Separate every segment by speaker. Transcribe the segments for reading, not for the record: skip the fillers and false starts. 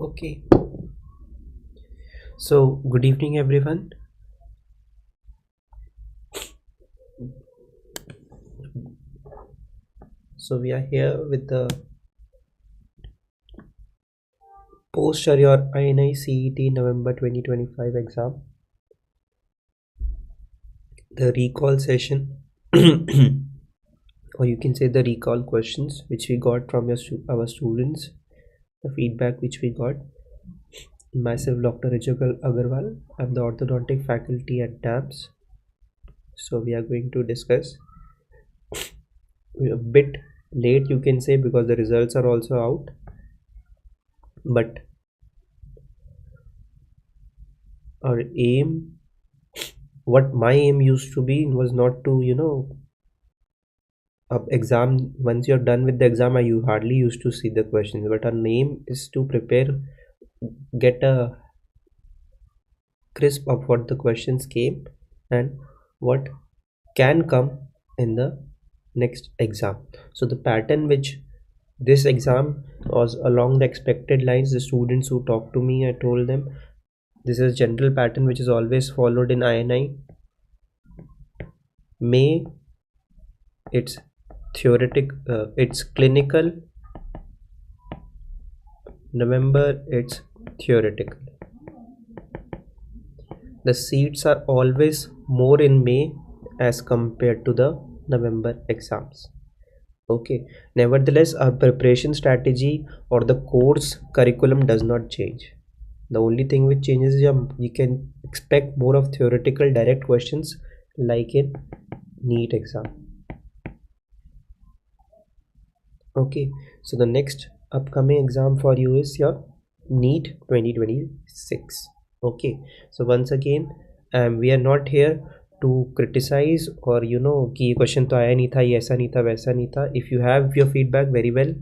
Speaker 1: Okay, so good evening, everyone. So we are here with the post your INICET November 2025 exam, the recall session, or you can say the recall questions which we got from our students, the feedback which we got. Myself, Dr. Rijul Agarwal. I'm the orthodontic faculty at AIIMS. So we are going to discuss a bit late, you can say, because the results are also out, but our aim, what my aim used to be, was not to exam. Once you're done with the exam, you hardly used to see the questions, but our aim is to prepare, get a crisp of what the questions came and what can come in the next exam. So the pattern which this exam was along the expected lines. The students who talked to me, I told them this is a general pattern which is always followed in INI. May it's theoretic, it's clinical. November it's theoretical. The seats are always more in May as compared to the November exams. Okay, nevertheless, our preparation strategy or the course curriculum does not change. The only thing which changes is you can expect more of theoretical direct questions like in NEET exam. Okay, so the next upcoming exam for you is your NEET 2026. Okay, so once again, we are not here to criticize or कि ये question तो आया नहीं था, ये ऐसा नहीं था, वैसा नहीं था. If you have your feedback, very well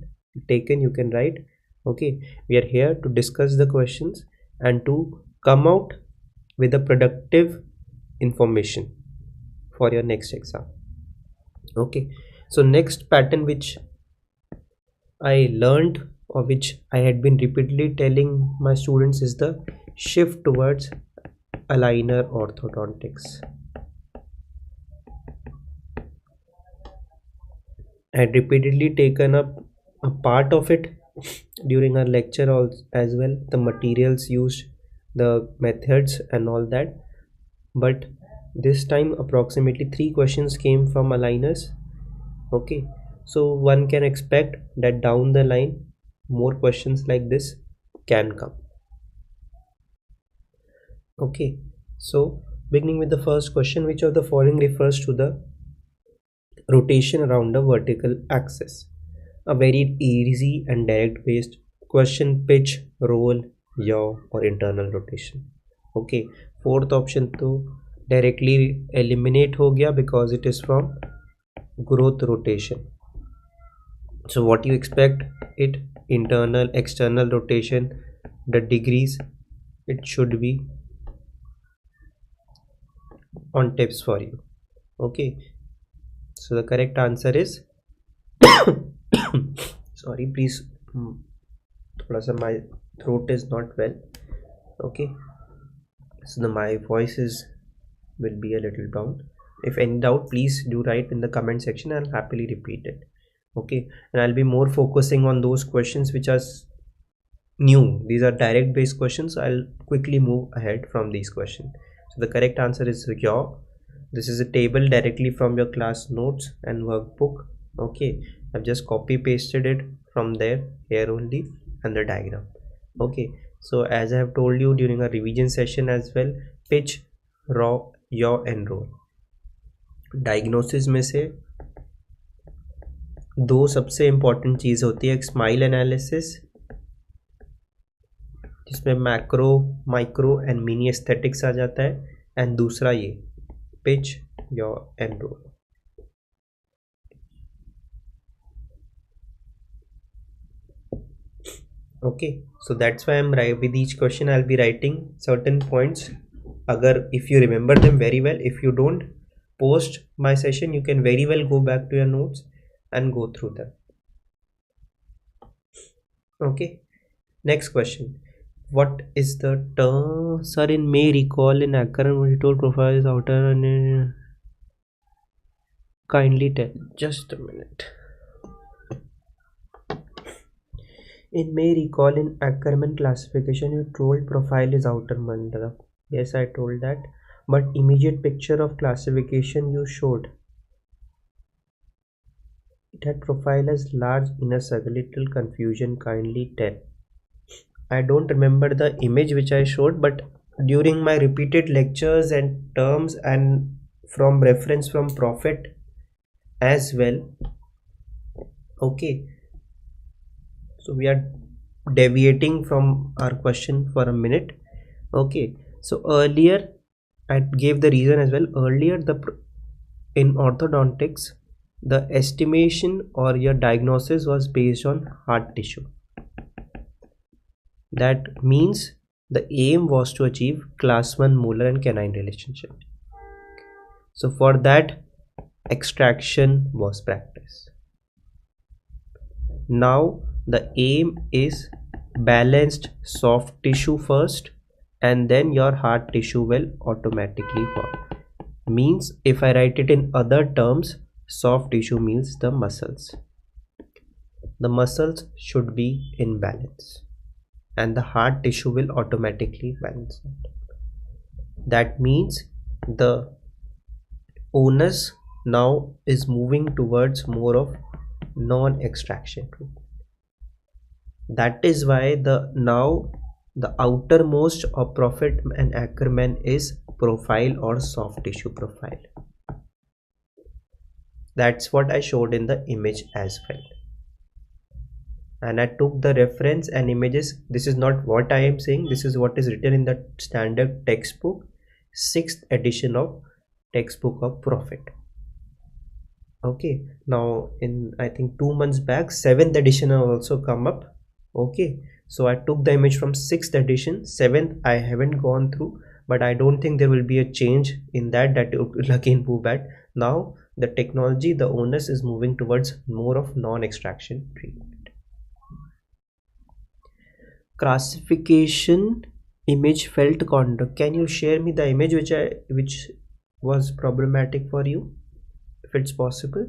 Speaker 1: taken, you can write. Okay, we are here to discuss the questions and to come out with a productive information for your next exam. Okay, so next pattern which I learned, or which I had been repeatedly telling my students, is the shift towards aligner orthodontics. I had repeatedly taken up a part of it during our lecture as well, the materials used, the methods and all that, but this time approximately 3 questions came from aligners. Okay, so one can expect that down the line more questions like this can come. Okay, so beginning with the first question, which of the following refers to the rotation around a vertical axis? A very easy and direct based question. Pitch, roll, yaw or internal rotation. Okay, fourth option to directly eliminate ho gaya because it is from growth rotation. So what you expect, it internal, external rotation, the degrees, it should be on tips for you. Okay, so the correct answer is sorry, please, thoda sa my throat is not well. Okay, so my voice will be a little down. If any doubt, please do write in the comment section. I'll happily repeat it. Okay, and I'll be more focusing on those questions which are new. These are direct based questions, so I'll quickly move ahead from these questions. So the correct answer is yaw. This is a table directly from your class notes and workbook. Okay, I've just copy pasted it from there here only, and the diagram. Okay, so as I have told you during a revision session as well, pitch, raw, yaw and roll. Diagnosis में से दो सबसे important चीज़ होती है, एक smile analysis जिसमें macro, micro and mini aesthetics आ जाता है, एंड दूसरा ये pitch, yaw and roll. Okay, so that's why I'm with each question I'll be writing certain points. Agar if you remember them very well, if you don't, post my session you can very well go back to your notes and go through them. Okay, next question. What is the term? Sir, in may recall in Agarwal told profile is outer and kindly tell. Just a minute. In may recall in Ackerman classification, you told profile is outer mandala. Yes, I told that. But immediate picture of classification you showed. It had profile as large inner circle. Little confusion. Kindly tell. I don't remember the image which I showed, but during my repeated lectures and terms and from reference from Prophet as well. Okay, so we are deviating from our question for a minute. Okay, so earlier I gave the reason as well. Earlier, in orthodontics, the estimation or your diagnosis was based on hard tissue. That means the aim was to achieve class 1 molar and canine relationship. So for that, extraction was practiced. Now the aim is balanced soft tissue first, and then your hard tissue will automatically form. Means if I write it in other terms, soft tissue means the muscles. The muscles should be in balance, and the hard tissue will automatically balance it. That means the onus now is moving towards more of non-extraction. That is why the outermost of Prophet and Ackerman is profile or soft tissue profile. That's what I showed in the image as well. And I took the reference and images. This is not what I am saying. This is what is written in the standard textbook, 6th edition of textbook of Prophet. Okay, now in I think 2 months back, 7th edition have also come up. Okay, so I took the image from 6th edition. 7th I haven't gone through, but I don't think there will be a change in that will again move back. Now the technology, the onus is moving towards more of non-extraction treatment. Classification image felt contour. Can you share me the image which was problematic for you, if it's possible?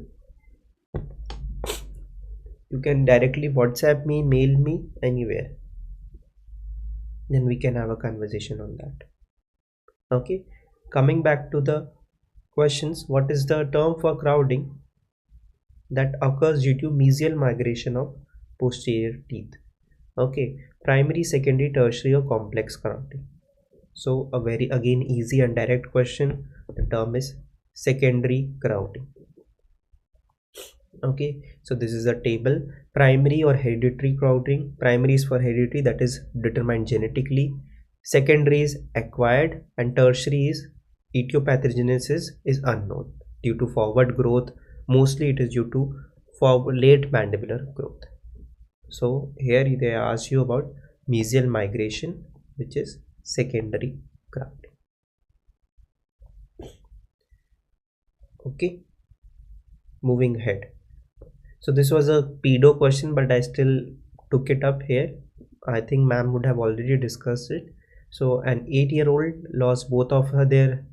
Speaker 1: You can directly WhatsApp me, mail me, anywhere. Then we can have a conversation on that. Okay, coming back to the questions. What is the term for crowding that occurs due to mesial migration of posterior teeth? Okay, primary, secondary, tertiary or complex crowding. So a very again easy and direct question. The term is secondary crowding. Okay, so this is a table. Primary or hereditary crowding. Primary is for hereditary, that is determined genetically. Secondary is acquired, and tertiary is etiopathogenesis is unknown due to forward growth. Mostly it is due to late mandibular growth. So here they ask you about mesial migration, which is secondary crowding. Okay, moving ahead. So this was a pedo question, but I still took it up here. I think ma'am would have already discussed it. So an 8-year-old lost both of their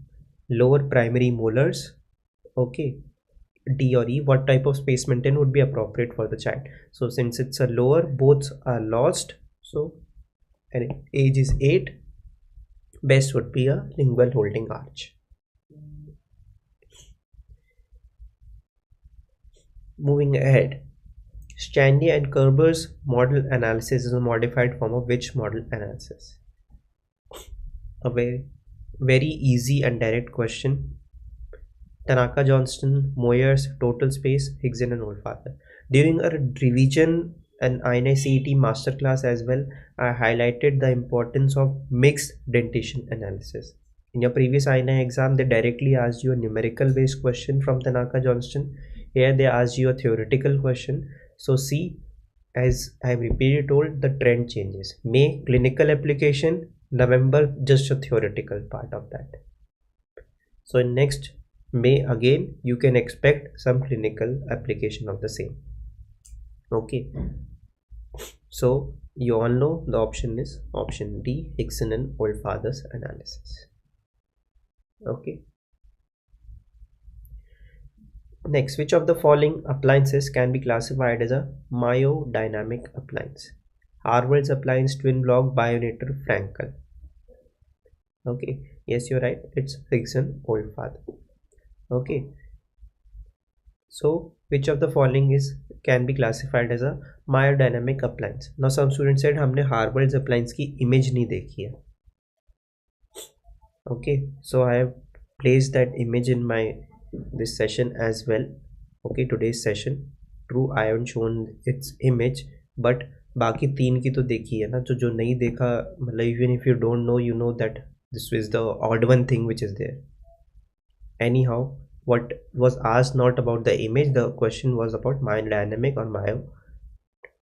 Speaker 1: lower primary molars. Okay, D or E. What type of space maintain would be appropriate for the child? So since it's a lower, both are lost. So and age is 8. Best would be a lingual holding arch. Moving ahead, Stanley and Kerber's model analysis is a modified form of which model analysis? A very easy and direct question. Tanaka Johnston, Moyers, Total Space, Higson and Oldfather. During a revision and INICET masterclass as well, I highlighted the importance of mixed dentition analysis. In your previous INI exam, they directly asked you a numerical based question from Tanaka Johnston. Here they ask you a theoretical question. So see, as I have repeatedly told, the trend changes. May clinical application, November just a theoretical part of that. So in next May again you can expect some clinical application of the same. Okay, so You all know the option is option D, Hickson and Oldfather's analysis. Okay. Next, which of the following appliances can be classified as a myodynamic appliance? Harvard's appliance twin block bionator Frankel. Okay, yes, you're right. It's Hickson Oldfather. Okay. So, which of the following can be classified as a myodynamic appliance? Now, some students said हमने Harvard's appliance की image नहीं देखी है. Okay, so I have placed that image in this session as well. Okay, today's session. True, I haven't shown its image, but बाकी तीन की तो देखी है ना. जो नहीं देखा, मतलब even if you don't know, you know that this is the odd one thing which is there. Anyhow, what was asked not about the image, the question was about myodynamic or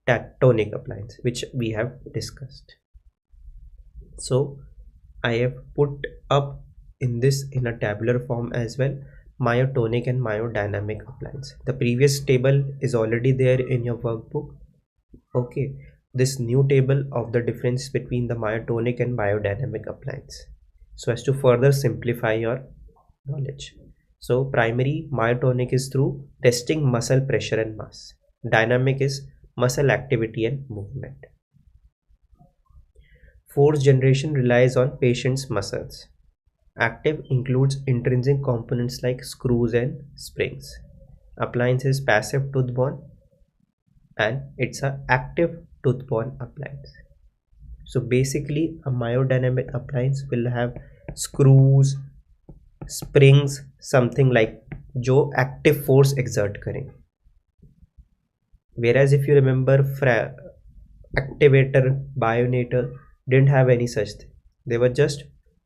Speaker 1: myotonic appliance, which we have discussed. So I have put up in a tabular form as well, myotonic and myodynamic appliance. The previous table is already there in your workbook. Okay, this new table of the difference between the myotonic and myodynamic appliance, so as to further simplify your knowledge. So primary myotonic is through testing muscle pressure and mass. Dynamic is muscle activity and movement. Force generation relies on patient's muscles. Active includes intrinsic components like screws and springs. Appliance is passive tooth-borne and it's an active tooth-borne appliance. So basically a myodynamic appliance will have screws, springs, something like जो active force exert करें. Whereas if you remember activator, bionator didn't have any such thing. They were just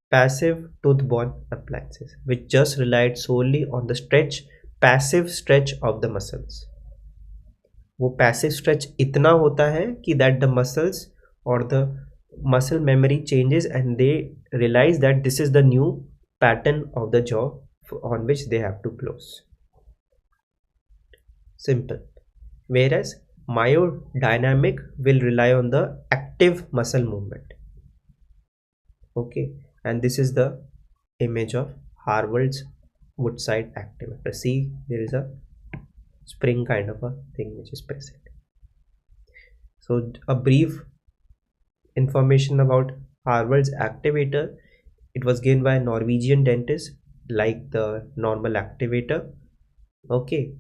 Speaker 1: passive tooth-borne appliances which just relied solely on the passive stretch of the muscles. वो passive stretch इतना होता है कि that the muscles or the muscle memory changes and they realize that this is the new pattern of the jaw on which they have to close. Simple. Whereas myodynamic will rely on the active muscle movement. Okay, and this is the image of Harvard's Woodside activator. See, there is a spring kind of a thing which is present. So a brief information about Harvard's activator. It was given by a Norwegian dentist, like the normal activator. Okay,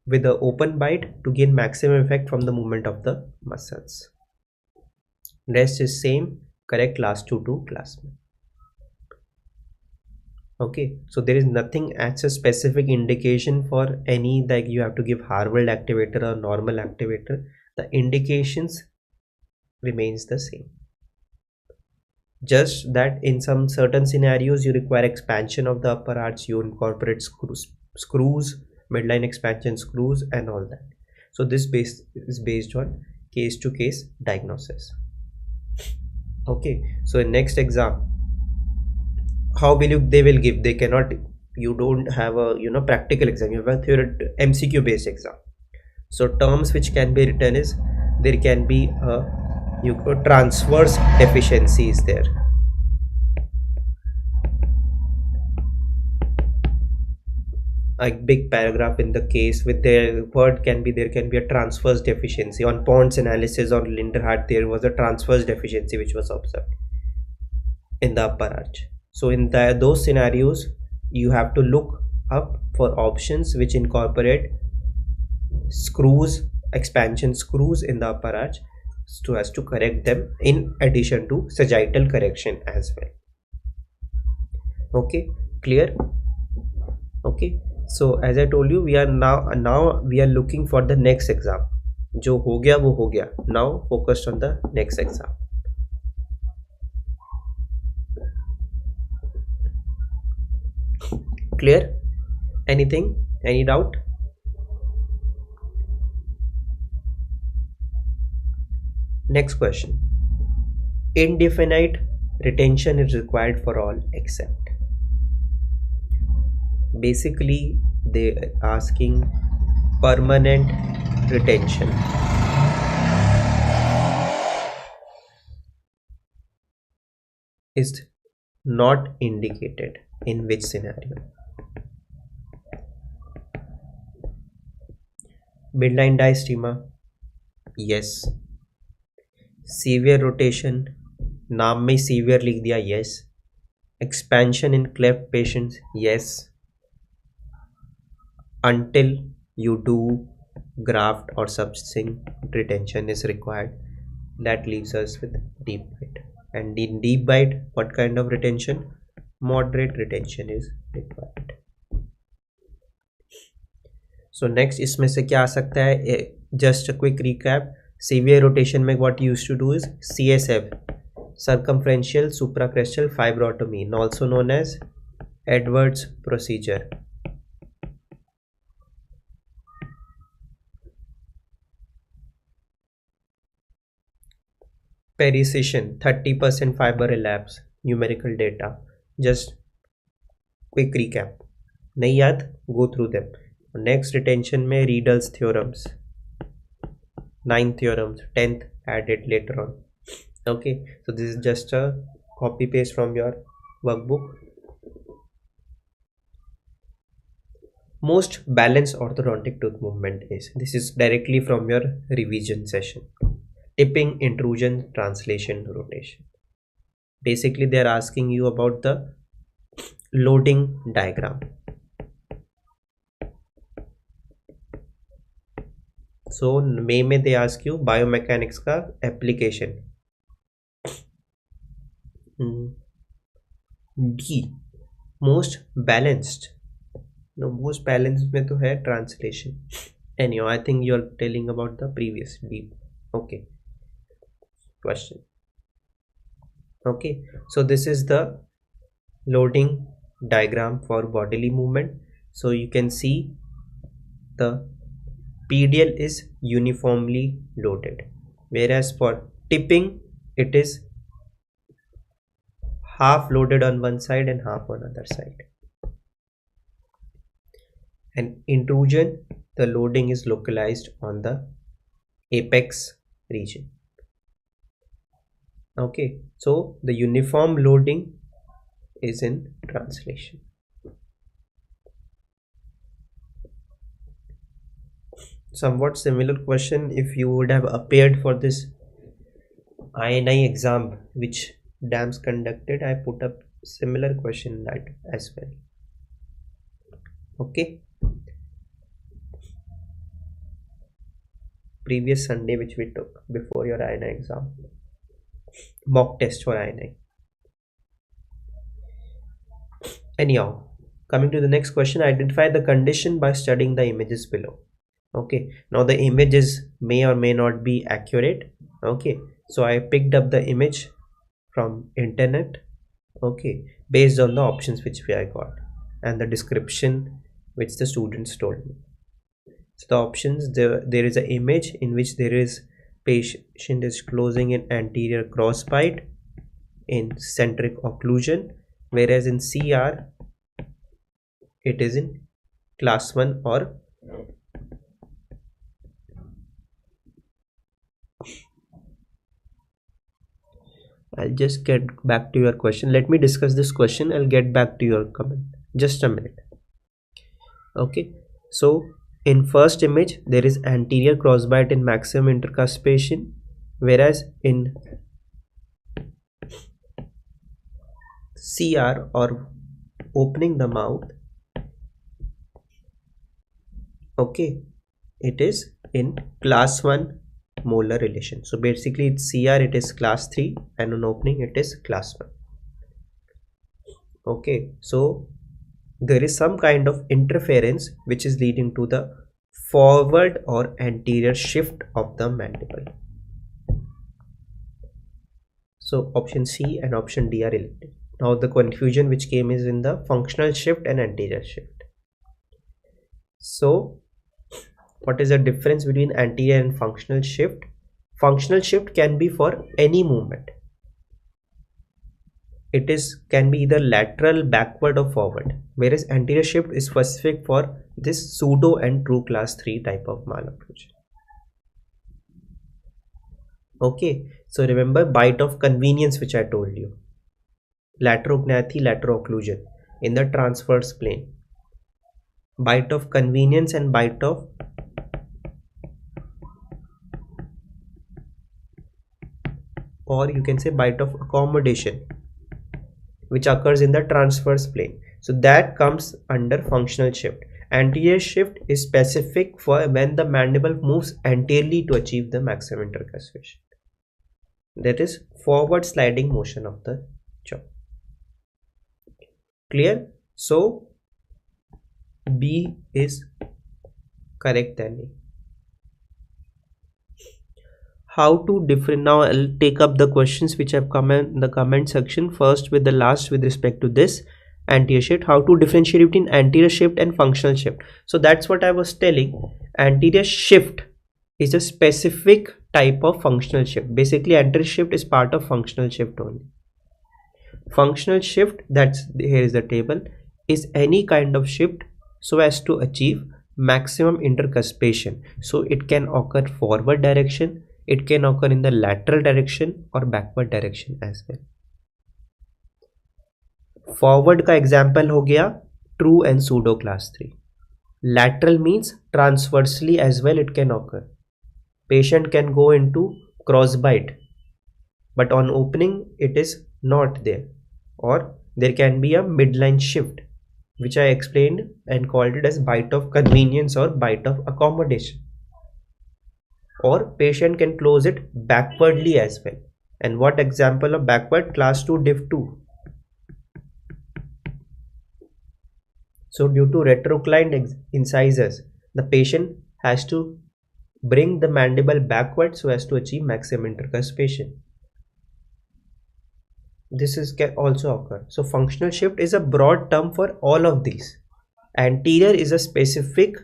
Speaker 1: with the open bite to gain maximum effect from the movement of the muscles. Rest is same, correct class 2 to class 1. Okay, so there is nothing as a specific indication for any like you have to give Harvard activator or normal activator. The indications remains the same. Just that in some certain scenarios you require expansion of the upper arch, you incorporate screws, midline expansion screws and all that. So this is based on case to case diagnosis. Okay, so in next exam, how will they will give? They cannot, you don't have a practical exam, you have a theoretical MCQ based exam. So terms which can be written is there can be a transverse deficiency is there. A big paragraph in the case with their word can be there can be a transverse deficiency. On Pond's analysis on Linderhardt, there was a transverse deficiency which was observed in the upper arch. So in those scenarios, you have to look up for options which incorporate screws, expansion screws in the upper arch, so as to correct them in addition to sagittal correction as well. Okay, clear? Okay, so as I told you, we are now we are looking for the next exam. जो हो गया वो हो गया. Now focused on the next exam. Clear? Anything? Any doubt? Next question. Indefinite retention is required for all except. Basically, they are asking permanent retention. is not indicated. In which scenario? Midline diastema, yes. Severe rotation, नाम में severe लिख दिया, yes. Expansion in cleft patients, yes. Until you do graft or something, retention is required. That leaves us with deep bite. And in deep bite, what kind of retention? Moderate retention is required. So next इसमें से क्या आ सकता है? Just a quick recap. Severe rotation में what you used to do is CSF, circumferential supracrustal fibrotomy, also known as Edwards procedure. Precision, 30% fiber elapse, numerical data. Just quick recap. नहीं याद? Go through them. Next retention में Riedel's theorems, 9 theorems, 10th added later on. Okay, so this is just a copy paste from your workbook. Most balanced orthodontic tooth movement is, this is directly from your revision session. Tipping, intrusion, translation, rotation. Basically they are asking you about the loading diagram. So may they ask you biomechanics का application. D, most balanced. No, most balanced में तो है translation. Anyhow, I think you are telling about the previous D. Okay. Question. Okay, so this is the loading diagram for bodily movement. So you can see the PDL is uniformly loaded, whereas for tipping it is half loaded on one side and half on other side. And intrusion, the loading is localized on the apex region. Okay, so the uniform loading is in translation. Somewhat similar question if you would have appeared for this INI exam which DAMS conducted, I put up similar question that as well. Okay, previous Sunday which we took before your INI exam, mock test for INI. Anyhow, coming to the next question, identify the condition by studying the images below. Okay, now the images may or may not be accurate. Okay, so I picked up the image from internet, okay, based on the options which I got and the description which the students told me. So the options, there is an image in which there is patient is closing in anterior crossbite in centric occlusion, whereas in CR it is in class 1 or I'll just get back to your question. Let me discuss this question. I'll get back to your comment. Just a minute. Okay, so in first image there is anterior crossbite in maximum intercuspation, whereas in CR or opening the mouth, okay, it is in class 1 molar relation. So basically it's CR, it is class 3, and on opening it is class 1. Okay, so there is some kind of interference which is leading to the forward or anterior shift of the mandible. So option C and option D are related. Now the confusion which came is in the functional shift and anterior shift. So what is the difference between anterior and functional shift? Functional shift can be for any movement. It can be either lateral, backward or forward, whereas anterior shift is specific for this pseudo and true class 3 type of malocclusion. Okay, so remember bite of convenience which I told you. laterognathy, lateroocclusion in the transverse plane. Bite of convenience and bite of or you can say bite of accommodation, which occurs in the transverse plane. So that comes under functional shift. Anterior shift is specific for when the mandible moves anteriorly to achieve the maximum intercuspation. That is forward sliding motion of the jaw. Clear? So B is correct then A. How to different, now I'll take up the questions which have come in the comment section first with the last with respect to this anterior shift. How to differentiate between anterior shift and functional shift. So that's what I was telling. Anterior shift is a specific type of functional shift. Basically anterior shift is part of functional shift only. Functional shift, that's here is the table, is any kind of shift so as to achieve maximum intercuspation. So it can occur forward direction, it can occur in the lateral direction or backward direction as well. Forward का example हो गया true and pseudo class 3. Lateral means transversely as well it can occur. Patient can go into crossbite, but on opening it is not there. Or there can be a midline shift, which I explained and called it as bite of convenience or bite of accommodation. Or patient can close it backwardly as well. And what example of backward? Class 2 div 2. So due to retroclined incisors, the patient has to bring the mandible backward so as to achieve maximum intercuspation. This can also occur. So functional shift is a broad term for all of these. Anterior is a specific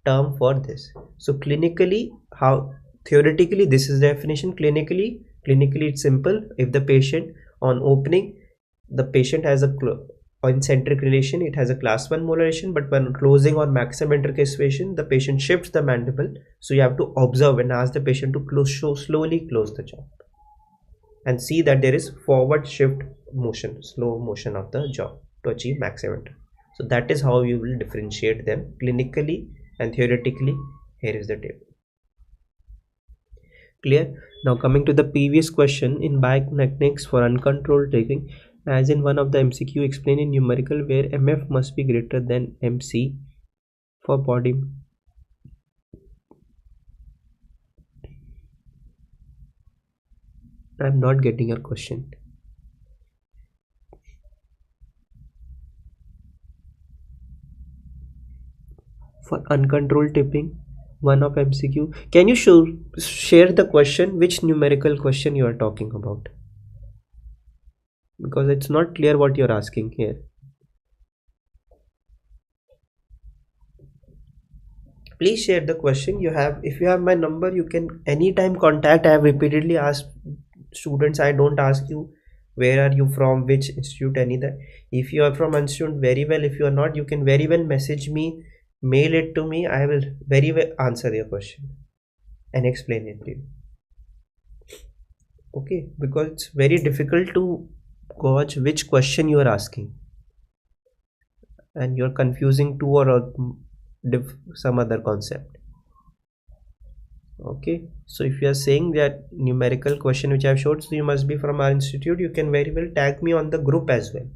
Speaker 1: term for this. So clinically, how theoretically this is the definition. Clinically it's simple. If the patient on opening, the patient has a concentric relation, it has a class 1 molarization, but when closing or maximum intercuspation, the patient shifts the mandible. So you have to observe and ask the patient to slowly close the jaw and see that there is forward shift motion, slow motion of the jaw to achieve maximum. So that is how you will differentiate them clinically and theoretically. Here is the table. Clear? Now coming to the previous question, in biomechanics for uncontrolled taking, as in one of the MCQ, explain in numerical where MF must be greater than MC for body. I'm not getting your question. For uncontrolled tipping, one of MCQ, can you share the question, which numerical question you are talking about? Because it's not clear what you're asking here. Please share the question you have. If you have my number, you can anytime contact. I have repeatedly asked students, I don't ask you where are you from, which institute, anything. If you are from institute, very well. If you are not, you can very well message me, mail it to me. I will very well answer your question and explain it to you. Okay, because it's very difficult to gauge which question you are asking and you're confusing two or some other concept. Okay, so if you are saying that numerical question which I have showed, so you must be from our institute, you can very well tag me on the group as well.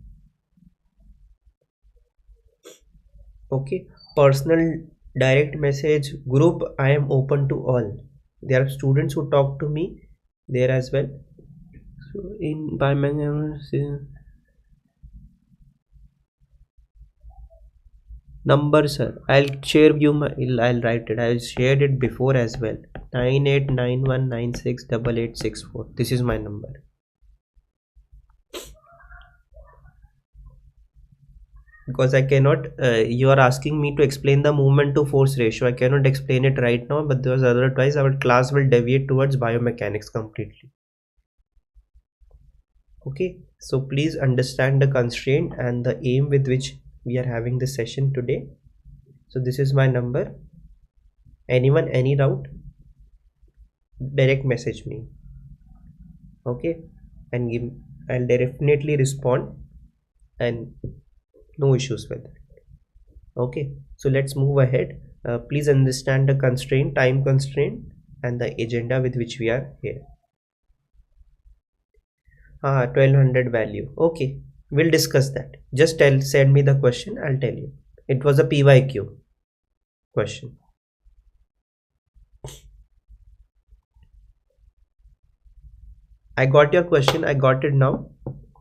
Speaker 1: Okay, personal direct message group, I am open to all. There are students who talk to me there as well. So in number, sir, I'll share you my, I'll write it. I shared it before as well. 9891968864. This is my number. Because I cannot, you are asking me to explain the movement to force ratio. I cannot explain it right now, but those otherwise our class will deviate towards biomechanics completely. Okay, so please understand the constraint and the aim with which we are having this session today. So this is my number. Anyone, any doubt, direct message me. Okay, and give I'll definitely respond, and no issues with it. Okay, so let's move ahead. Please understand the constraint, time constraint, and the agenda with which we are here. 1200 value. Okay, we'll discuss that. Just send me the question, I'll tell you. It was a PYQ question. I got your question, I got it now.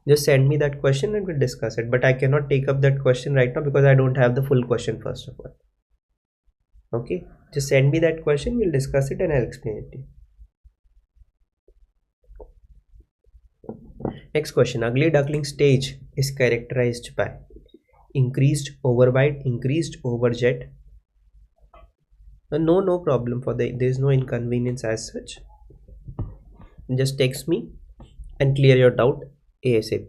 Speaker 1: Just send me that question and we'll discuss it. But I cannot take up that question right now because I don't have the full question first of all. Okay, just send me that question, we'll discuss it and I'll explain it to you. Next question. Ugly duckling stage is characterized by increased overbite, increased overjet. No problem for there's no inconvenience as such. Just text me and clear your doubt ASAP.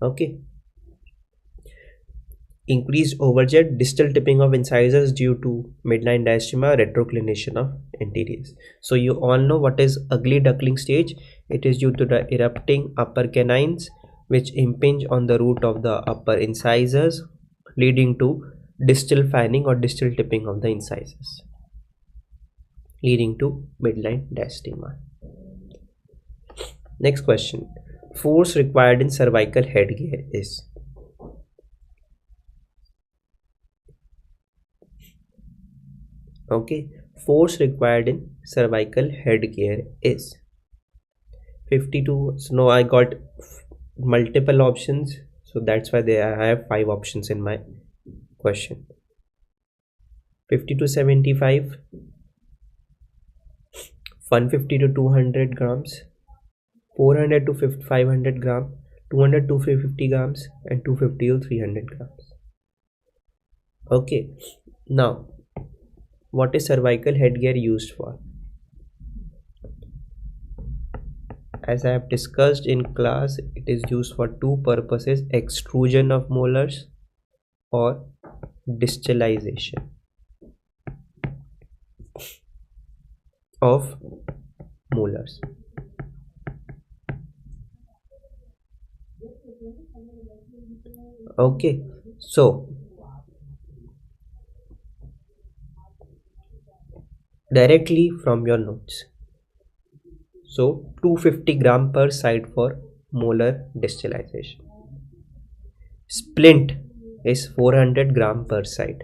Speaker 1: Okay. Increased overjet, distal tipping of incisors due to midline diastema, retroclination of anteriors. So you all know what is ugly duckling stage. It is due to the erupting upper canines which impinge on the root of the upper incisors, leading to distal fanning or distal tipping of the incisors, leading to midline diastema. Next question. Force required in cervical headgear is? Okay, force required in cervical headgear is 52. So no, I got multiple options, so that's why I have 5 options in my question. 50 to 75, 150 to 200 grams, 400 to 500 grams, 200 to 350 grams, and 250 to 300 grams. Okay, now what is cervical headgear used for? As I have discussed in class, it is used for 2 purposes: extrusion of molars or distalization of molars. Okay, so directly from your notes. So 250 gram per side for molar distalization. Splint is 400 gram per side.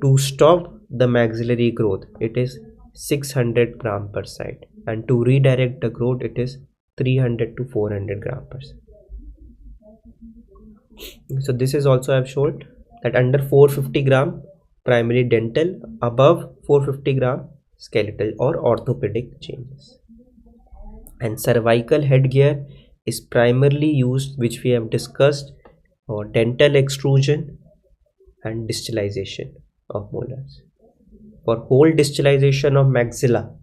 Speaker 1: To stop the maxillary growth, it is 600 gram per side, and to redirect the growth, it is 300 to 400 gram per side. So this is also I have shown that under 450 gram primary dental, above 450 gram skeletal or orthopedic changes. And cervical headgear is primarily used, which we have discussed, for dental extrusion and distalization of molars. For whole distalization of maxilla,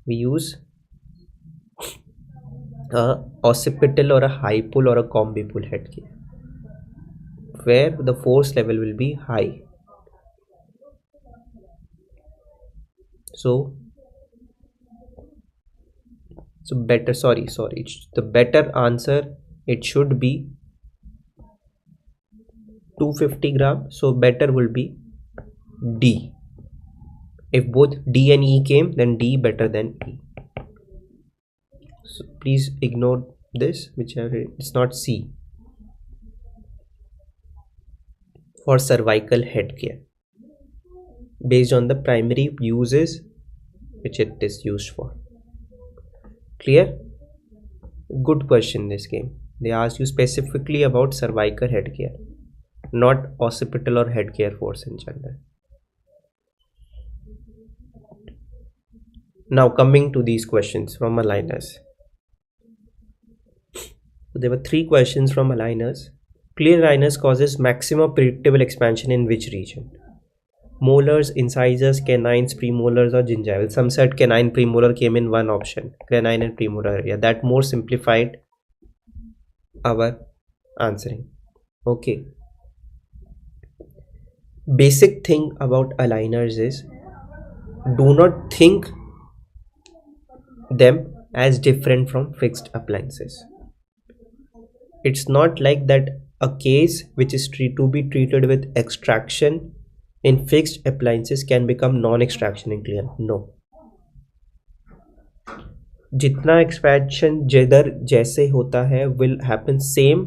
Speaker 1: we use a occipital or a high pull or a combi pull headgear, where the force level will be high. So better, sorry, the better answer, it should be 250 gram. So better will be D. If both D and E came, then D better than E. So please ignore this, whichever it's not C. For cervical headgear, based on the primary uses which it is used for. Clear? Good question this game. They asked you specifically about cervical headgear, not occipital or headgear force in general. Now coming to these questions from aligners. So there were 3 questions from aligners. Clear aligners causes maximum predictable expansion in which region? Molars, incisors, canines, premolars or gingival. Some said canine premolar came in one option, canine and premolar area. That more simplified our answering. Okay. Basic thing about aligners is, do not think them as different from fixed appliances. It's not like that a case which is to be treated with extraction in fixed appliances can become non-extraction in clear. No. जितना expansion जिधर जैसे होता है will happen same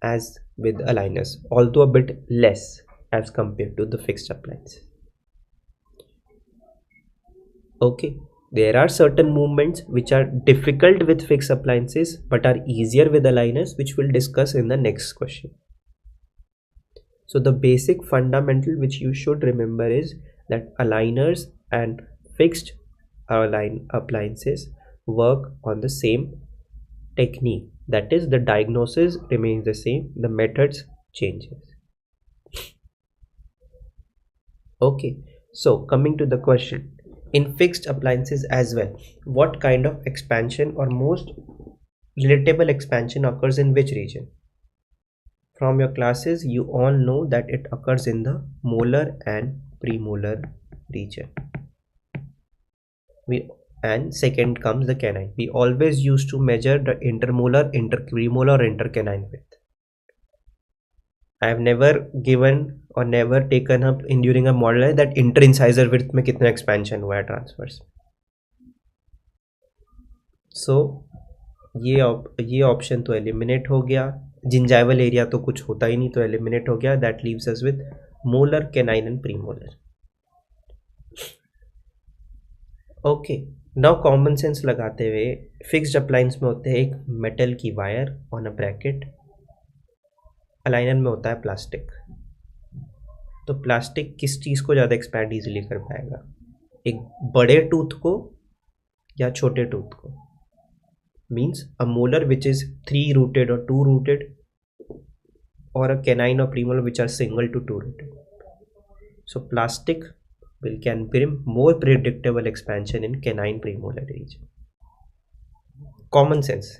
Speaker 1: as with aligners, although a bit less as compared to the fixed appliance. Okay, there are certain movements which are difficult with fixed appliances but are easier with aligners, which we'll discuss in the next question. So the basic fundamental which you should remember is that aligners and fixed appliances work on the same technique. That is, the diagnosis remains the same, the methods changes. Okay, so coming to the question, in fixed appliances as well, what kind of expansion or most relatable expansion occurs in which region? From your classes, you all know that it occurs in the molar and premolar region. And second comes the canine. We always used to measure the intermolar, interpremolar, or intercanine width. I have never given or never taken up in during a model that interincisor width में कितना expansion हुआ है transverse. So ये option तो eliminate हो गया. Gingival area तो कुछ होता ही नहीं, तो एलिमिनेट हो गया. That leaves us with molar, canine and premolar. Okay, now common sense लगाते हुए, फिक्स्ड अप्लायंस में होते हैं एक मेटल की wire on a bracket, aligner में होता है प्लास्टिक. तो प्लास्टिक किस चीज़ को ज़्यादा एक्सपैंड इजीली कर पाएगा, एक बड़े टूथ को या छोटे टूथ को? Means a molar which is 3 rooted और 2 rooted, or a canine or premolar which are single to 2 rooted. So plastic can bring more predictable expansion in canine premolar region. Common sense.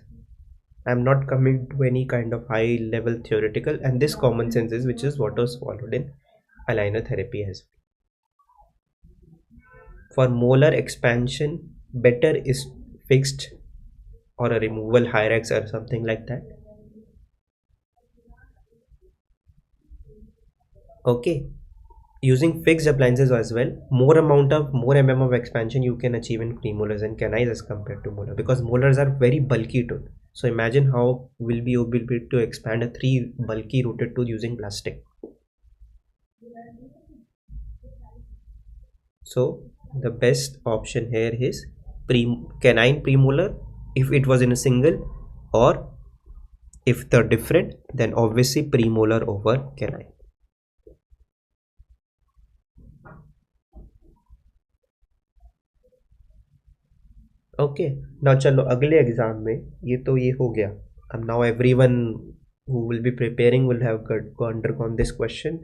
Speaker 1: I am not coming to any kind of high level theoretical, and this common sense is which is what was followed in aligner therapy as well. For molar expansion, better is fixed or a removal hyrax or something like that. Okay, using fixed appliances as well, more mm of expansion you can achieve in premolars and canines as compared to molar, because molars are very bulky tooth. So imagine how will be able to expand a 3 bulky rooted tooth using plastic. So the best option here is canine premolar if it was in a single, or if they're different, then obviously premolar over canine. Okay, ना चलो अगले exam में, ये हो गया. अब now everyone who will be preparing will have undergone this question,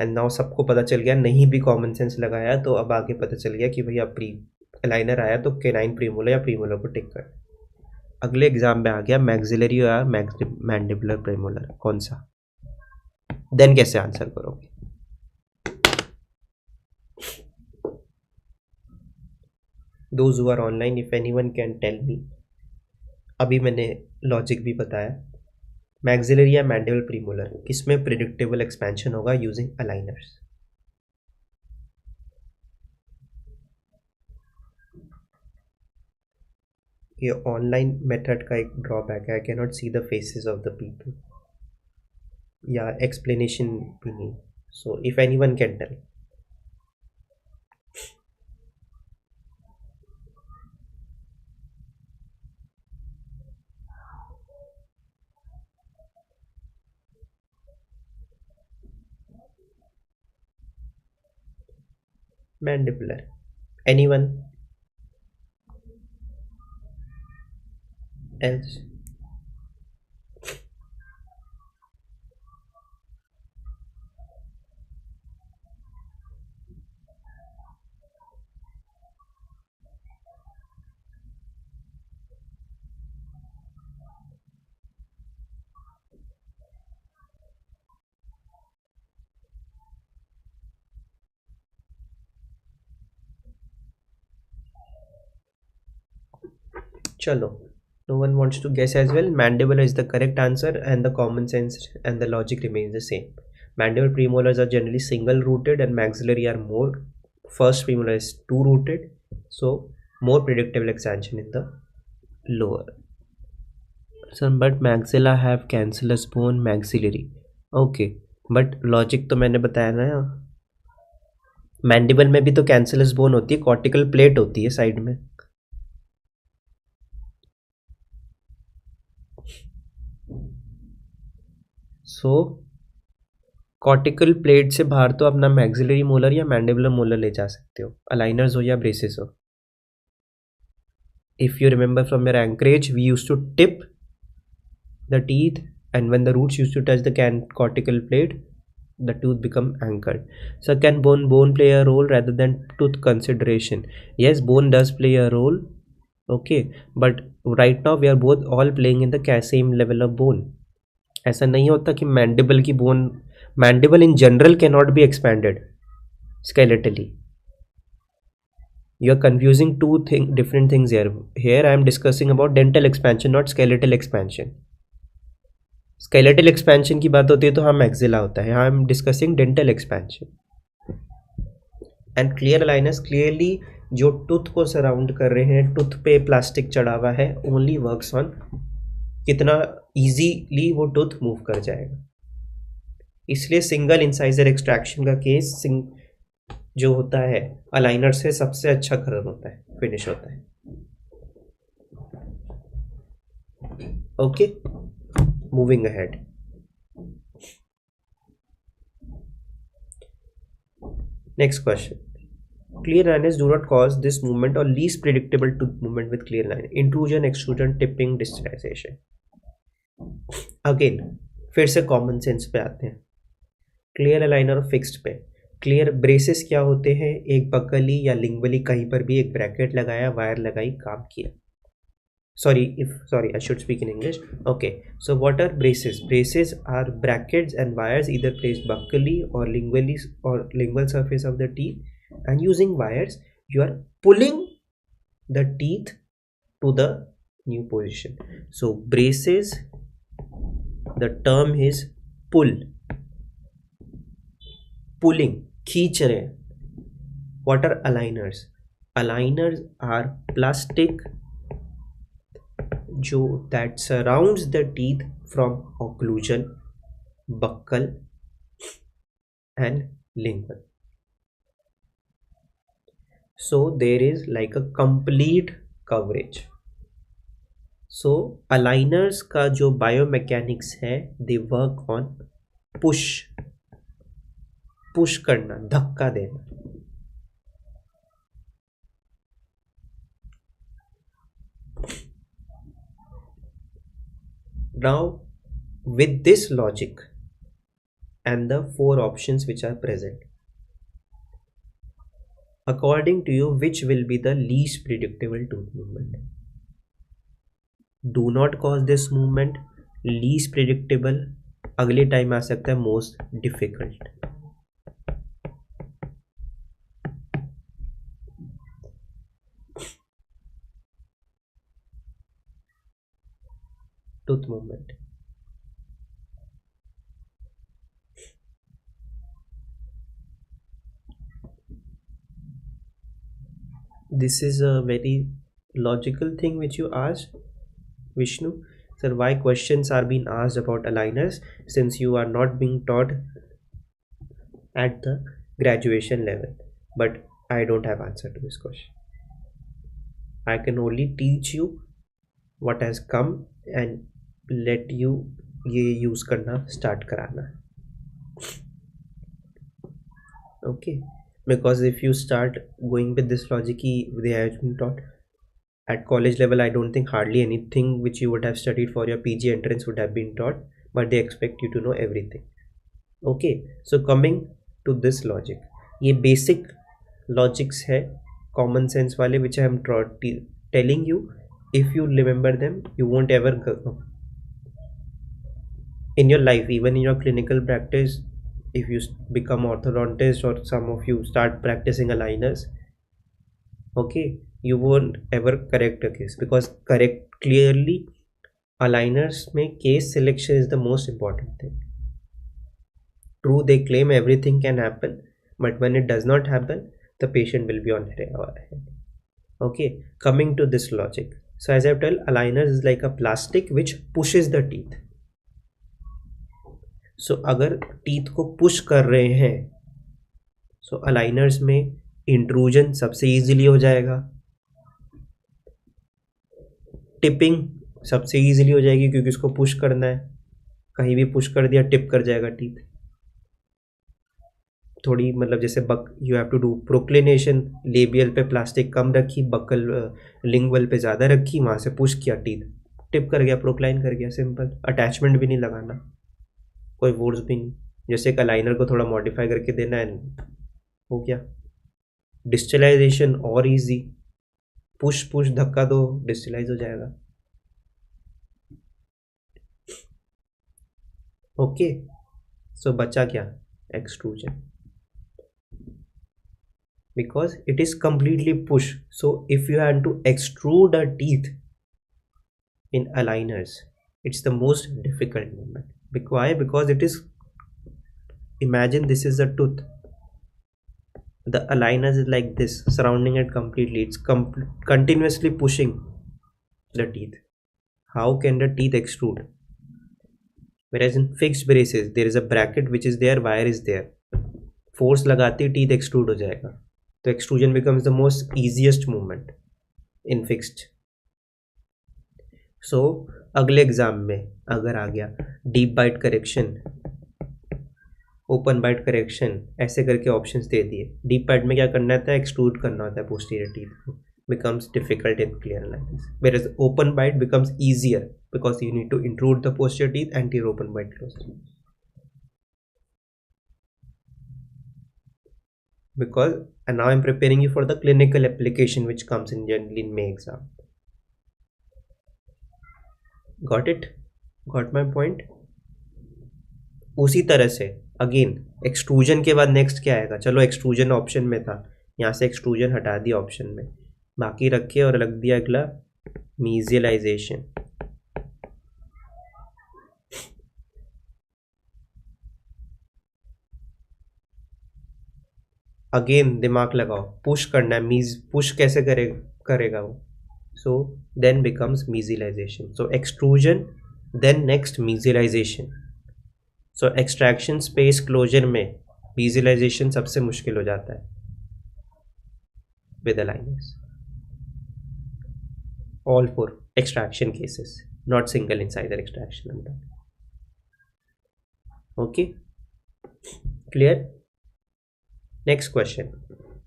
Speaker 1: and now सबको पता चल गया, नहीं भी कॉमन सेंस लगाया तो अब आगे पता चल गया कि भैया प्री अलाइनर आया तो केनाइन प्रीमोलर या प्रीमोलर को टिक कर. अगले एग्जाम में आ गया मैक्सिलरी या मैंडिबुलर प्रीमोलर, कौन सा? देन कैसे आंसर करोगे? Those who are online, if anyone can tell me, अभी मैंने लॉजिक भी बताया, मैक्सिलरी या मैंडिबल प्रीमोलर किसमें प्रिडिक्टेबल एक्सपेंशन होगा यूजिंग अलाइनर्स? ये ऑनलाइन मेथड का एक ड्रॉबैक है, I can not see the faces of the people, या एक्सप्लेनेशन भी नहीं. So if anyone can tell. Mandibular. Anyone else? चलो, no one wants to guess as well. Mandible is the correct answer, and the common sense and the logic remains the same. Mandible premolars are generally single rooted, and maxillary are more. First premolar is two rooted, so more predictable expansion in the lower. So, but maxilla have cancellous bone maxillary. Okay, but logic तो मैंने बताया ना. Mandible में भी तो cancellous bone होती है, cortical plate होती है साइड में. सो कॉर्टिकल प्लेट से बाहर तो अपना मैक्सिलरी मोलर या मैंडिबुलर मोलर ले जा सकते हो, अलाइनर्स हो या ब्रेसेस हो. If you remember from your anchorage, we used to tip the teeth, and when the roots used to touch the cortical plate, the tooth become anchored. So can bone play a role rather than tooth consideration? Yes, bone does play a role. Okay, but right now we are both all playing in the same level of bone. ऐसा नहीं होता कि mandible की bone, mandible in general can not be expanded skeletally. You are confusing different things here. Here I am discussing about dental expansion, not skeletal expansion. Skeletal expansion की बात होती है तो हाँ मैक्सिला होता है. I am discussing dental expansion. And clear aligners clearly जो tooth को सराउंड कर रहे हैं, टूथ पे प्लास्टिक चढ़ा हुआ है, ओनली वर्क्स ऑन कितना इजीली वो टूथ मूव कर जाएगा. इसलिए सिंगल इंसाइजर एक्सट्रैक्शन का केस जो होता है अलाइनर से सबसे अच्छा खत्म होता है, फिनिश होता है. Okay, moving ahead. Next question. Clear aligners do not cause this movement or least predictable tooth movement with clear aligner. Intrusion, extrusion, tipping, distalization. Again, फिर से कॉमन सेंस पे आते हैं. क्लियर अलाइनर और फिक्स्ड पे. Clear braces क्या होते हैं? एक बकली या लिंगवली कहीं पर भी एक ब्रैकेट लगाया, वायर लगाई, काम किया. Sorry, I should speak in English. Okay, so what are braces? Braces are brackets and wires either placed buccally or lingually or lingual surface of the teeth, and using wires you are pulling the teeth to the new position. So braces, the term is pull, pulling, खींच रहे. What are aligners? Aligners are plastic जो that surrounds the teeth from occlusion, buccal and lingual. So there is like a complete coverage. So aligners का जो biomechanics है, they work on push करना, धक्का देना. Now with this logic and the four options which are present, according to you, which will be the least predictable tooth movement? Do not cause this movement, least predictable, अगले time आ सकता है most difficult. Tooth movement. This is a very logical thing which you asked, Vishnu. Sir, why questions are being asked about aligners since you are not being taught at the graduation level? But I don't have answer to this question. I can only teach you what has come and let you ये use करना start कराना. Okay, because if you start going with this logic they have been taught at college level, I don't think hardly anything which you would have studied for your PG entrance would have been taught, but they expect you to know everything. Okay, so coming to this logic, ये basic logics है common sense वाले which I am telling you. If you remember them, you won't ever go in your life, even in your clinical practice. If you become orthodontist or some of you start practicing aligners, okay, you won't ever correct a case because clearly aligners में case selection is the most important thing. True, they claim everything can happen, but when it does not happen, the patient will be on head. Okay, coming to this logic. So as I've told, aligners is like a plastic which pushes the teeth. So अगर teeth को push कर रहे हैं, so aligners में intrusion सबसे easily हो जाएगा, tipping सबसे easily हो जाएगी क्योंकि उसको push करना है, कहीं भी push कर दिया tip कर जाएगा teeth. थोड़ी मतलब जैसे you have to do proclination, labial पे प्लास्टिक कम रखी, बकल लिंगवल पे ज़्यादा रखी, वहाँ से पुश किया, टीथ टिप कर गया, प्रोक्लाइन कर गया, सिंपल. अटैचमेंट भी नहीं लगाना, कोई फोर्स भी नहीं. जैसे एक अलाइनर को थोड़ा मॉडिफाई करके देना है, हो गया. डिस्टलाइजेशन और इजी, पुश पुश धक्का दो, डिस्टलाइज हो जाएगा. ओके, सो बचा क्या? Extrusion, because it is completely push. So if you have to extrude a teeth in aligners, it's the most difficult movement. Why? Because it is, imagine this is a tooth, the aligners is like this surrounding it completely, it's continuously pushing the teeth. How can the teeth extrude? Whereas in fixed braces there is a bracket which is there, wire is there, force लगाते teeth extrude हो जाएगा. तो extrusion becomes the most easiest movement in fixed. So अगले exam में अगर आ गया deep bite correction, open bite correction, ऐसे करके ऑप्शंस दे दिए. डीप बाइट में क्या करना होता है? एक्सट्रूड करना होता है पोस्टीरियर टीथ को, becomes difficult in clear aligners. Whereas open bite becomes easier because you need to intrude the posterior teeth and your open bite close. Because and now I'm preparing you for the clinical application which comes in generally in May exam. Got it? Got my point? उसी तरह से again extrusion के बाद next क्या आएगा? चलो extrusion option में था, यहाँ से एक्सट्रूजन हटा दिया ऑप्शन में, बाकी रखे और रख दिया अगला मीजियलाइजेशन. अगेन दिमाग लगाओ, पुश करना है, मीज पुश कैसे करेगा वो? So then becomes mesialization. So extrusion then next mesialization. So extraction space closure में मीजियलाइजेशन सबसे मुश्किल हो जाता है with aligners. All for extraction cases, not single incisor extraction. I'm done. Okay, clear? Next question,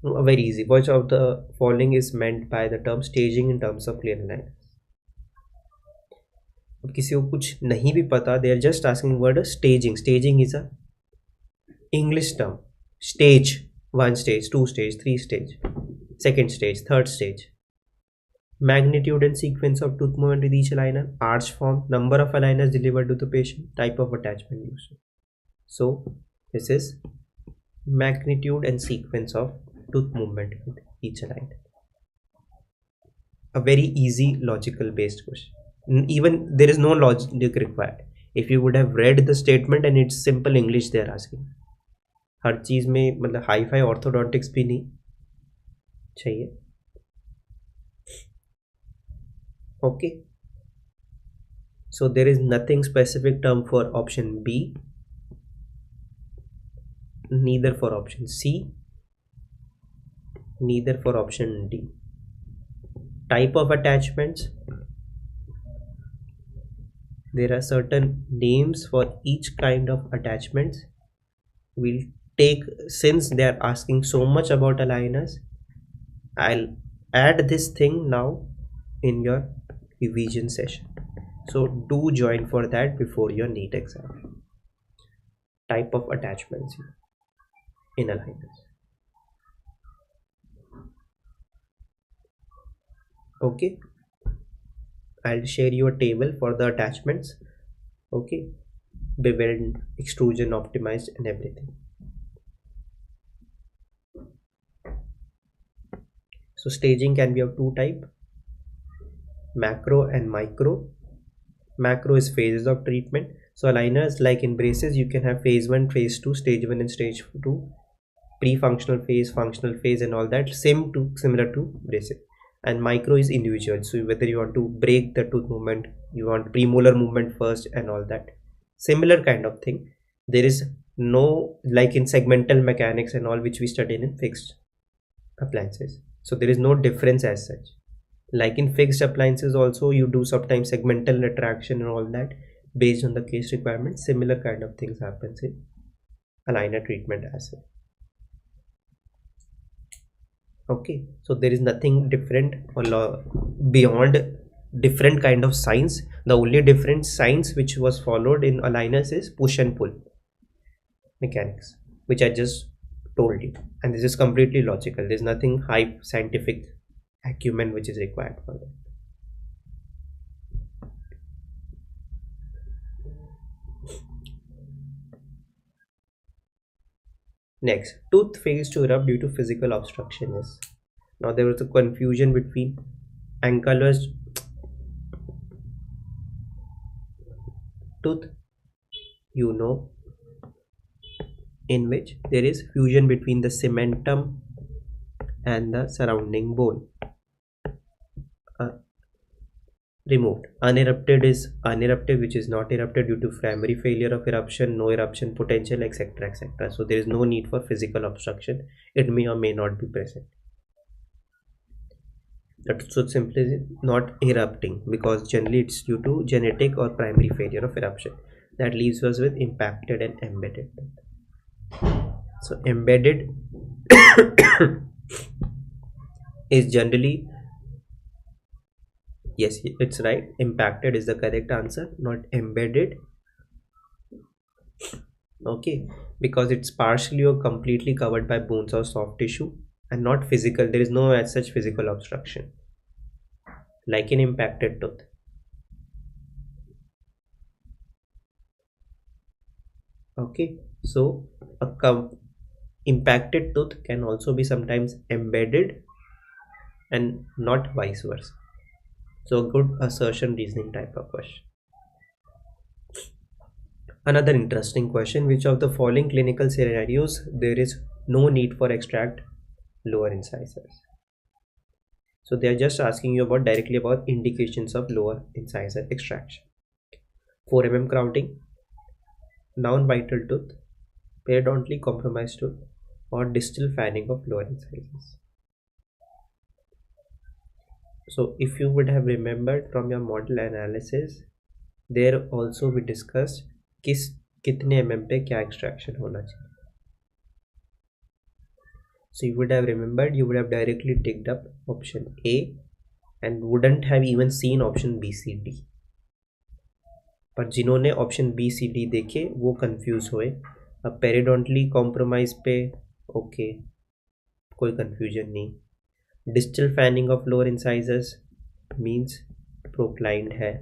Speaker 1: very easy. Which of the following is meant by the term staging in terms of clear aligners? अब किसी को कुछ नहीं भी पता, they are just asking word staging. Staging is a English term. Stage, 1 stage, 2 stage, 3 stage, 2nd stage, 3rd stage. Magnitude and sequence of tooth movement with each aligner, arch form, number of aligners delivered to the patient, type of attachment used. So this is magnitude and sequence of tooth movement with each aligner. A very easy logical based question. Even there is no logic required. If you would have read the statement and it's simple English they are asking. हर चीज में मतलब hi fi orthodontics भी नहीं चाहिए. Okay, so there is nothing specific term for option B, neither for option C, neither for option D. Type of attachments, there are certain names for each kind of attachments. We'll take, since they are asking so much about aligners, I'll add this thing now in your revision session, so do join for that before your NEET exam. Type of attachments in aligners. Okay, I'll share you a table for the attachments. Okay, beveled, extrusion, optimized and everything. So staging can be of two type, macro and micro. Macro is phases of treatment. So aligners, like in braces, you can have phase 1, phase 2, stage 1 and stage 2, pre-functional phase, functional phase and all that, similar to braces. And micro is individual, so whether you want to break the tooth movement, you want premolar movement first and all that, similar kind of thing. There is no, like in segmental mechanics and all, which we studied in fixed appliances, so there is no difference as such. Like in fixed appliances also, you do sometimes segmental retraction and all that based on the case requirement. Similar kind of things happens in aligner treatment as well. Okay, so there is nothing different or beyond different kind of science. The only different science which was followed in aligners is push and pull mechanics, which I just told you, and this is completely logical. There's nothing high scientific acumen which is required for that. Next, tooth fails to erupt due to physical obstruction is. Now there was a confusion between ankylosed tooth, in which there is fusion between the cementum and the surrounding bone. Removed. Unerupted is unerupted, which is not erupted due to primary failure of eruption, no eruption potential, etc., etc. So there is no need for physical obstruction. It may or may not be present. That's so simply not erupting, because generally it's due to genetic or primary failure of eruption. That leaves us with impacted and embedded. So embedded is generally, yes, it's right, impacted is the correct answer, not embedded. Okay, because it's partially or completely covered by bones or soft tissue and not physical. There is no as such physical obstruction like in impacted tooth. Okay, so a impacted tooth can also be sometimes embedded and not vice versa. So good assertion reasoning type of question. Another interesting question: which of the following clinical scenarios there is no need for extract lower incisors? So they are just asking you about directly about indications of lower incisor extraction. 4 mm crowding, non-vital tooth, periodontally compromised tooth, or distal fanning of lower incisors. So if you would have remembered from your model analysis, there also we discussed कितने mm पे क्या extraction होना चाहिए. So you would have remembered, you would have directly ticked up option A and wouldn't have even seen option B, C, D. पर जिन्होंने option B, C, D देखे वो confuse हुए. अब periodontally compromise पे okay, कोई confusion नहीं. Distal fanning of lower incisors means proclined है.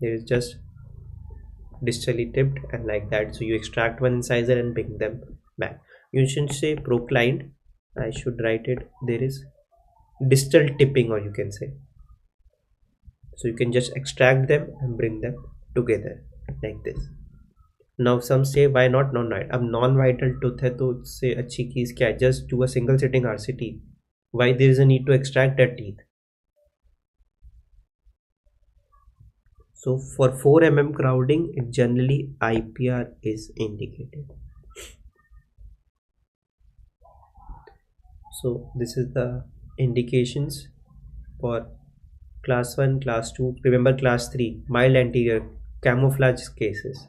Speaker 1: There is just distally tipped and like that. So you extract one incisor and bring them back. You shouldn't say proclined. I should write it. There is distal tipping, or you can say. So you can just extract them and bring them together like this. Now some say why not non-vital? अब non-vital tooth है तो उससे अच्छी चीज क्या है? Just do a single sitting RCT. Why there is a need to extract that teeth? So for 4 mm crowding, it generally IPR is indicated. So this is the indications for class 1, class 2. Remember class 3, mild anterior camouflage cases.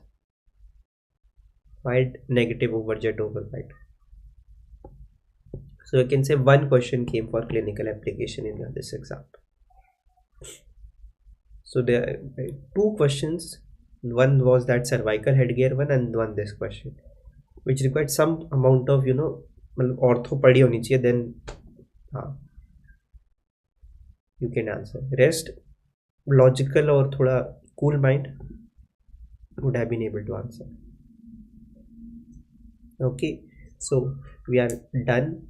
Speaker 1: Mild negative overjet over white. So I can say one question came for clinical application in this example. So there are 2 questions. One was that cervical headgear one, and one this question, which required some amount of ortho पढ़ी होनी चाहिए, then you can answer. Rest logical or थोड़ा cool mind would have been able to answer. Okay, so we are done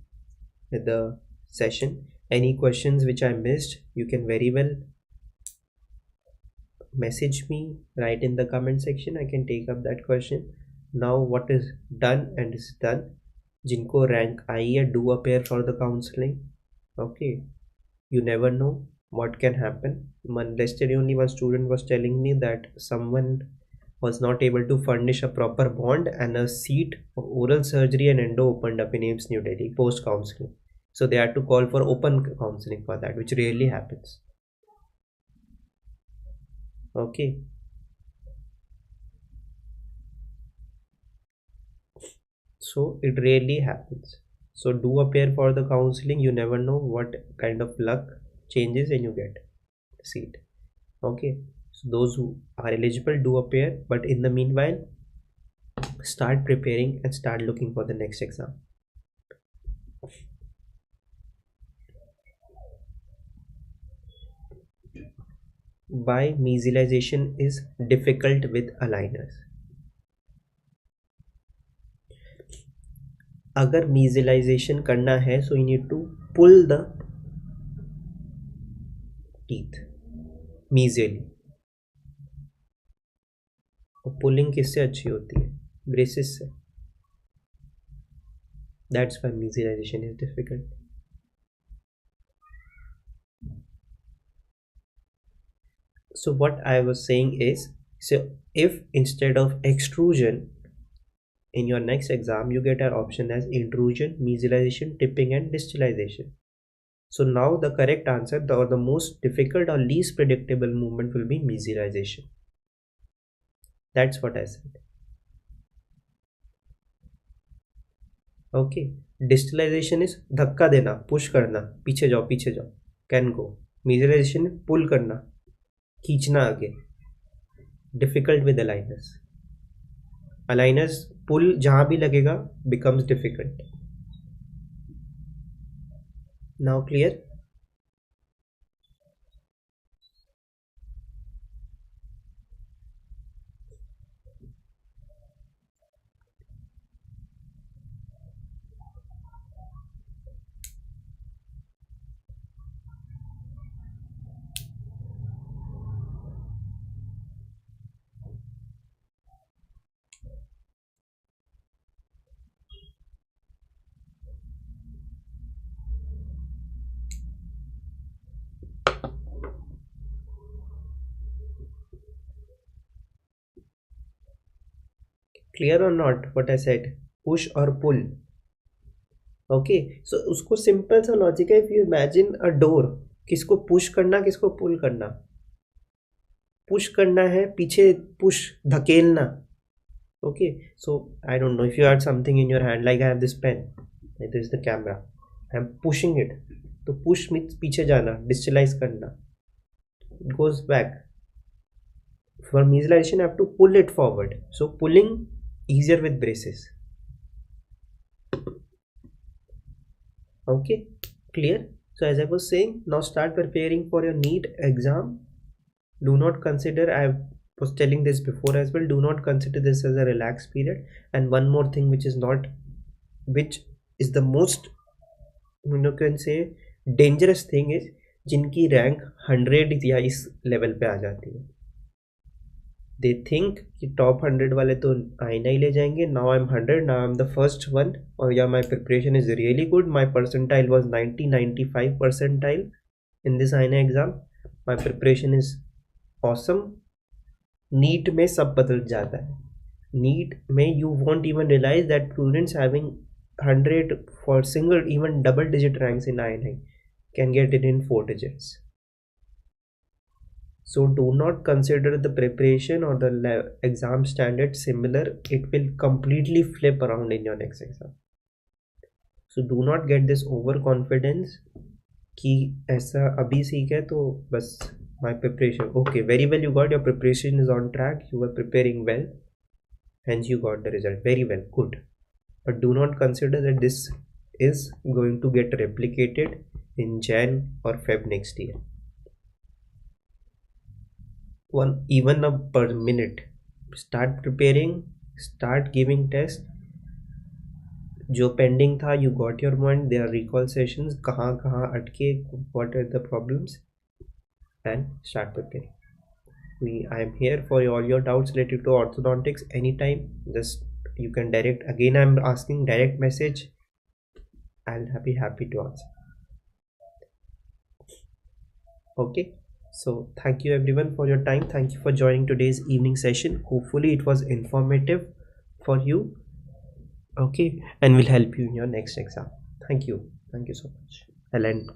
Speaker 1: with the session. Any questions which I missed, you can very well message me, write in the comment section. I can take up that question. Now what is done and is done. Jinko rank आई है, do appear for the counseling. Okay, you never know what can happen. Yesterday only one student was telling me that someone was not able to furnish a proper bond and a seat for oral surgery and endo opened up in AIIMS New Delhi post counseling. So they had to call for open counseling for that, which rarely happens. Okay, so it rarely happens. So do appear for the counseling. You never know what kind of luck changes and you get the seat. Okay, so those who are eligible do appear, but in the meanwhile start preparing and start looking for the next exam. Why mesialization is difficult with aligners. अगर mesialization करना है, so you need to pull the teeth mesially. और pulling किससे अच्छी होती है? Braces से. That's why mesialization is difficult. So what I was saying is, so if instead of extrusion in your next exam you get an option as intrusion, mesialization, tipping and distalization. So now the correct answer, or the most difficult or least predictable movement will be mesialization. That's what I said. Okay, distalization is धक्का देना, push करना, पीछे जाओ, can go. Mesialization pull करना, खींचना आगे. Difficult with aligners. Aligners pull जहाँ भी लगेगा becomes difficult. Now clear? Clear or not what I said? Push or pull. Okay, so उसको सिंपल सा लॉजिक है. If you imagine a door, किसको पुश करना, किसको पुल करना? पुश करना है, पीछे push, धकेलना. Okay, so I don't know if you had something in your hand, like I have this pen, this is the camera, I am pushing it. तो push means पीछे जाना, distalize करना, it goes back. For mesialization I have to pull it forward, so pulling easier with braces. Okay, clear? So as I was saying, now start preparing for your NEET exam. Do not consider, I was telling this before as well, do not consider this as a relaxed period. And one more thing which is the most, you can say, dangerous thing is जिनकी rank 100 या इस level पे आ जाती है. They think कि top 100 वाले तो आईना ही ले जाएंगे. Now I'm 100, now I'm the first one, और या my preparation is really good, my percentile was 95 percentile in this आईना exam, my preparation is awesome. NEET में सब बदल जाता है. नीट में you won't even realize that students having 100 for single, even double digit ranks in INI can get it in 4 digits. So do not consider the preparation or the exam standard similar. It will completely flip around in your next exam. So do not get this overconfidence कि ऐसा अभी सीख है तो बस my preparation. Okay, very well, you got your preparation is on track, you were preparing well, hence you got the result. Very well, good. But do not consider that this is going to get replicated in Jan or Feb next year. Even a per minute. Start preparing, start giving tests. जो pending था, you got your point, there are recall sessions, कहाँ अटके, what are the problems, and start preparing. I am here for all your doubts related to orthodontics anytime. Just you can direct, again I'm asking, direct message. I'll be happy to answer. Okay, so thank you everyone for your time. Thank you for joining today's evening session. Hopefully it was informative for you. Okay, and will help you in your next exam. Thank you so much. I'll end.